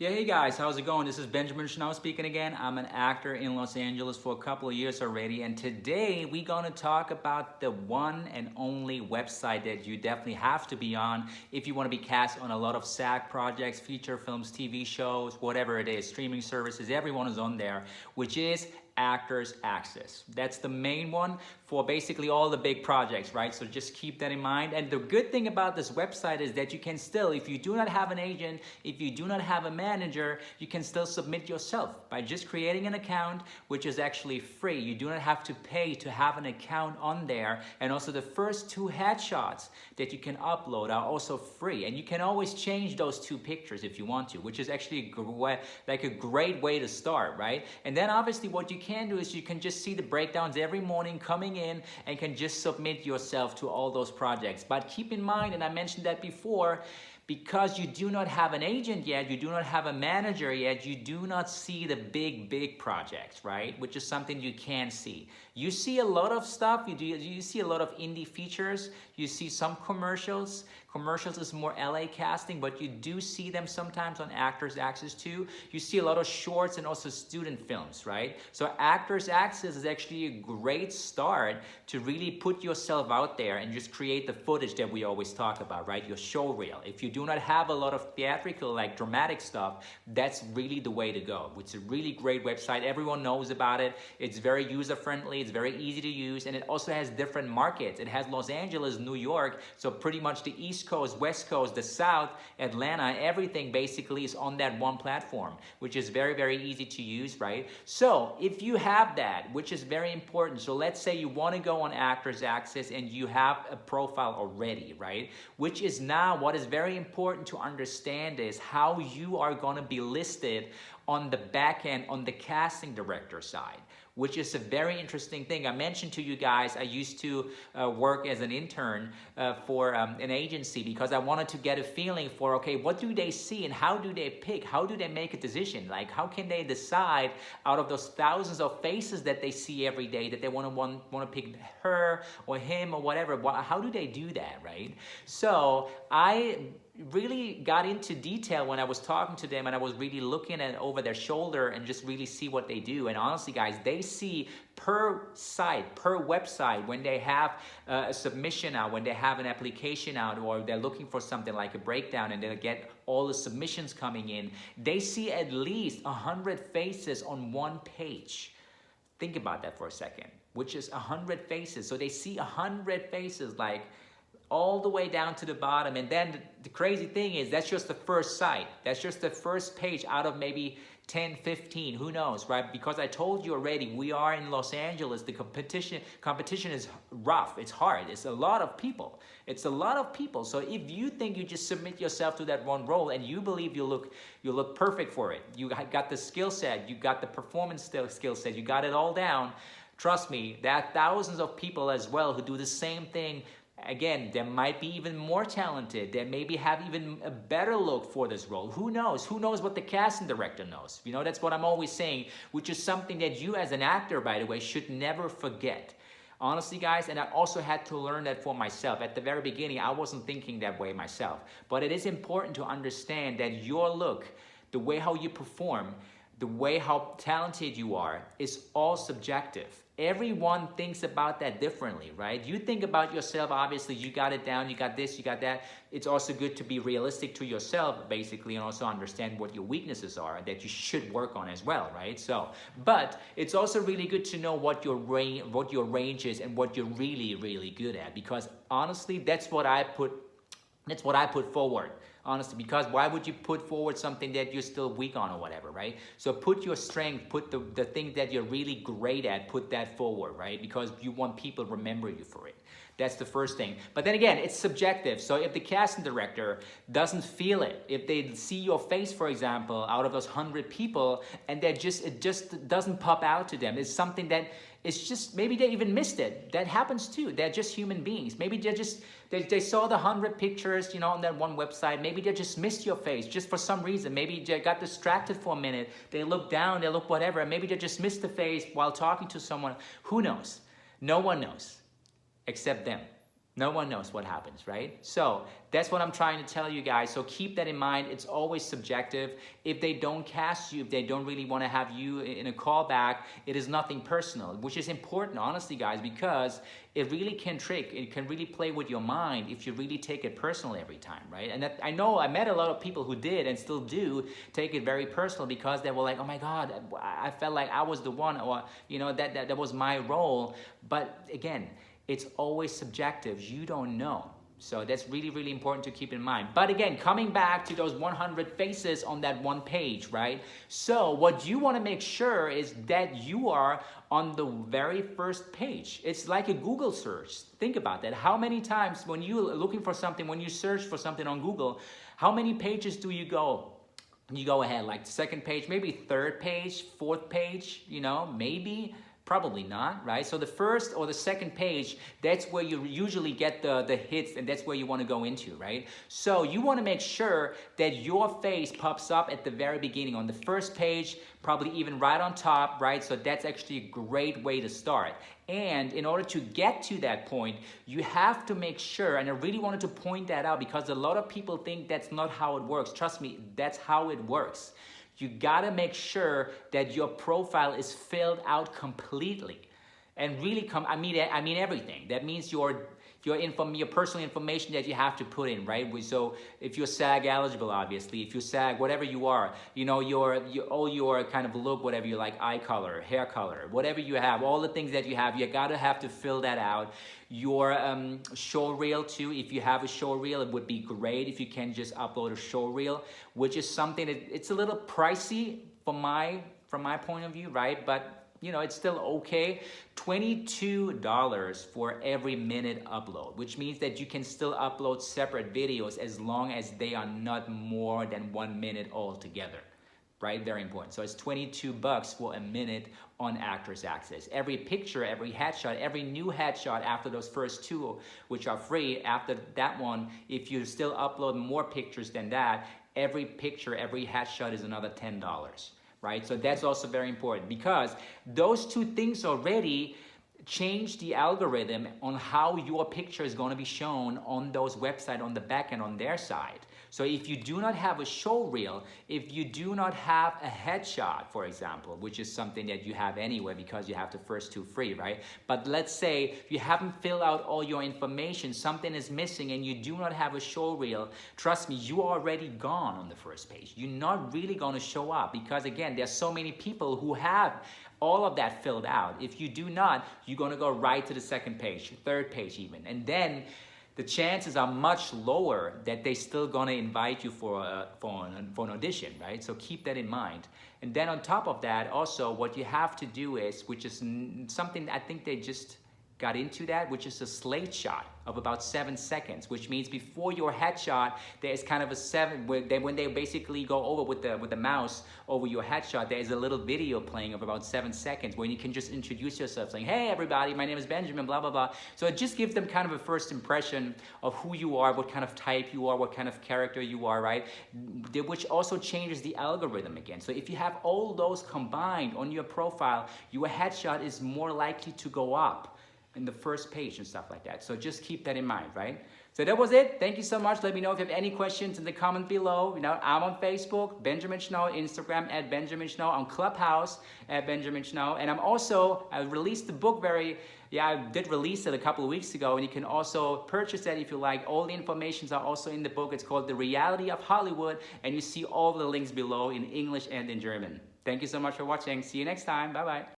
Yeah, hey guys, how's it going? This is Benjamin Schnau speaking again. I'm an actor in Los Angeles for a couple of years already, and today we're gonna talk about the one and only website that you definitely have to be on if you want to be cast on a lot of SAG projects, feature films, TV shows, whatever it is, streaming services, everyone is on there, which is Actors Access. That's the main one for basically all the big projects, right? So just keep that in mind. And the good thing about this website is that you can still, if you do not have an agent, if you do not have a manager, you can still submit yourself by just creating an account, which is actually free. You do not have to pay to have an account on there. And also the first two headshots that you can upload are also free. And you can always change those two pictures if you want to, which is actually a great way to start, right? And then obviously what you can do is you can just see the breakdowns every morning coming in and can just submit yourself to all those projects. But keep in mind, and I mentioned that before, because you do not have an agent yet, you do not have a manager yet, you do not see the big projects, right? Which is something you can see. You see a lot of stuff, you see a lot of indie features, you see some commercials. Commercials is more LA casting, but you do see them sometimes on Actors Access too. You see a lot of shorts and also student films, right? So Actors Access is actually a great start to really put yourself out there and just create the footage that we always talk about, right? Your show reel. If you do not have a lot of theatrical, like dramatic stuff, that's really the way to go. It's a really great website. Everyone knows about it. It's very user-friendly. It's very easy to use. And it also has different markets. It has Los Angeles, New York, so pretty much the East Coast, West Coast, the South, Atlanta, everything basically is on that one platform, which is very easy to use, right? So if you have that, which is very important, so let's say you want to go on Actors Access and you have a profile already, right? Which is now what is very important to understand is how you are going to be listed on the back end, on the casting director side, which is a very interesting thing. I mentioned to you guys, I used to work as an intern for an agency because I wanted to get a feeling for, okay, what do they see and how do they pick? How do they make a decision? Like, how can they decide out of those thousands of faces that they see every day that they want to pick her or him or whatever? How do they do that, right? So I really got into detail when I was talking to them and I was really looking at over their shoulder and just really see what they do. And honestly, guys, they see per site, per website, when they have a submission out, when they have an application out, or they're looking for something like a breakdown and they'll get all the submissions coming in, they see at least 100 faces on one page. Think about that for a second, which is 100 faces. So they see 100 faces, like all the way down to the bottom. And then the crazy thing is that's just the first site. That's just the first page out of maybe 10, 15, who knows, right? Because I told you already, we are in Los Angeles. The competition is rough. It's hard. It's a lot of people. It's a lot of people. So if you think you just submit yourself to that one role and you believe you look perfect for it, you got the skill set, you got the performance skill set, you got it all down, trust me, there are thousands of people as well who do the same thing. Again, they might be even more talented. They maybe have even a better look for this role. Who knows? Who knows what the casting director knows? You know, that's what I'm always saying, which is something that you as an actor, by the way, should never forget. Honestly, guys, and I also had to learn that for myself. At the very beginning, I wasn't thinking that way myself. But it is important to understand that your look, the way how you perform, the way how talented you are is all subjective. Everyone thinks about that differently, right? You think about yourself, obviously, you got it down, you got this, you got that. It's also good to be realistic to yourself, basically, and also understand what your weaknesses are that you should work on as well, right? So, but it's also really good to know what your range is and what you're really good at, because honestly, that's what I put forward. Honestly, because why would you put forward something that you're still weak on or whatever, right? So put your strength, put the thing that you're really great at, put that forward, right? Because you want people to remember you for it. That's the first thing. But then again, it's subjective. So if the casting director doesn't feel it, if they see your face, for example, out of those 100 people, and it just doesn't pop out to them, it's something that it's just, maybe they even missed it. That happens too. They're just human beings. Maybe they saw the 100 pictures, you know, on that one website. Maybe they just missed your face just for some reason. Maybe they got distracted for a minute. They look down, they look whatever. Maybe they just missed the face while talking to someone. Who knows? No one knows except them. No one knows what happens, right? So that's what I'm trying to tell you guys. So keep that in mind. It's always subjective. If they don't cast you, if they don't really want to have you in a callback, it is nothing personal, which is important, honestly, guys, because it really can trick. It can really play with your mind if you really take it personal every time, right? And that, I know I met a lot of people who did and still do take it very personal because they were like, oh my God, I felt like I was the one, or, you know, that was my role. But again, it's always subjective. You don't know. So that's really, really important to keep in mind. But again, coming back to those 100 faces on that one page, right? So what you want to make sure is that you are on the very first page. It's like a Google search. Think about that. How many times when you're looking for something, when you search for something on Google, how many pages do you go? You go ahead, like the second page, maybe third page, fourth page, you know, maybe. Probably not, right? So the first or the second page, that's where you usually get the hits, and that's where you want to go into, right? So you want to make sure that your face pops up at the very beginning on the first page, probably even right on top, right? So that's actually a great way to start. And in order to get to that point, you have to make sure, and I really wanted to point that out because a lot of people think that's not how it works. Trust me, that's how it works. You gotta make sure that your profile is filled out completely, and really I mean everything. That means your personal information that you have to put in, right? So if you're SAG eligible, obviously, if you're SAG, whatever you are, you know, all your kind of look, whatever you like, eye color, hair color, whatever you have, all the things that you gotta have to fill that out. Your show reel too, if you have a show reel, it would be great if you can just upload a show reel, which is something that it's a little pricey from my point of view, right? But you know, it's still okay. $22 for every minute upload, which means that you can still upload separate videos as long as they are not more than 1 minute altogether, right? Very important. So it's $22 for a minute on Actors Access. Every picture, every headshot, every new headshot after those first two, which are free, after that one, if you still upload more pictures than that, every picture, every headshot is another $10. Right? So that's also very important because those two things already change the algorithm on how your picture is going to be shown on those websites on the back end on their side. So if you do not have a show reel, if you do not have a headshot, for example, which is something that you have anyway because you have the first two free, right? But let's say you haven't filled out all your information, something is missing and you do not have a show reel, trust me, you are already gone on the first page. You're not really going to show up because again, there's so many people who have all of that filled out. If you do not, you're going to go right to the second page, third page even. And then the chances are much lower that they're still going to invite you for an audition, right? So keep that in mind. And then on top of that, also what you have to do is, which is something I think they just got into that, which is a slate shot of about 7 seconds, which means before your headshot, there's kind of a when they basically go over with the mouse over your headshot, there's a little video playing of about 7 seconds where you can just introduce yourself saying, hey everybody, my name is Benjamin, blah, blah, blah. So it just gives them kind of a first impression of who you are, what kind of type you are, what kind of character you are, right? Which also changes the algorithm again. So if you have all those combined on your profile, your headshot is more likely to go up in the first page and stuff like that. So just keep that in mind, right? So that was it. Thank you so much. Let me know if you have any questions in the comment below. You know, I'm on Facebook, Benjamin Schnau, Instagram at Benjamin Schnau, on Clubhouse at Benjamin Schnau. And I released the book I did release it a couple of weeks ago, and you can also purchase that if you like. All the informations are also in the book. It's called The Reality of Hollywood, and you see all the links below in English and in German. Thank you so much for watching. See you next time. Bye-bye.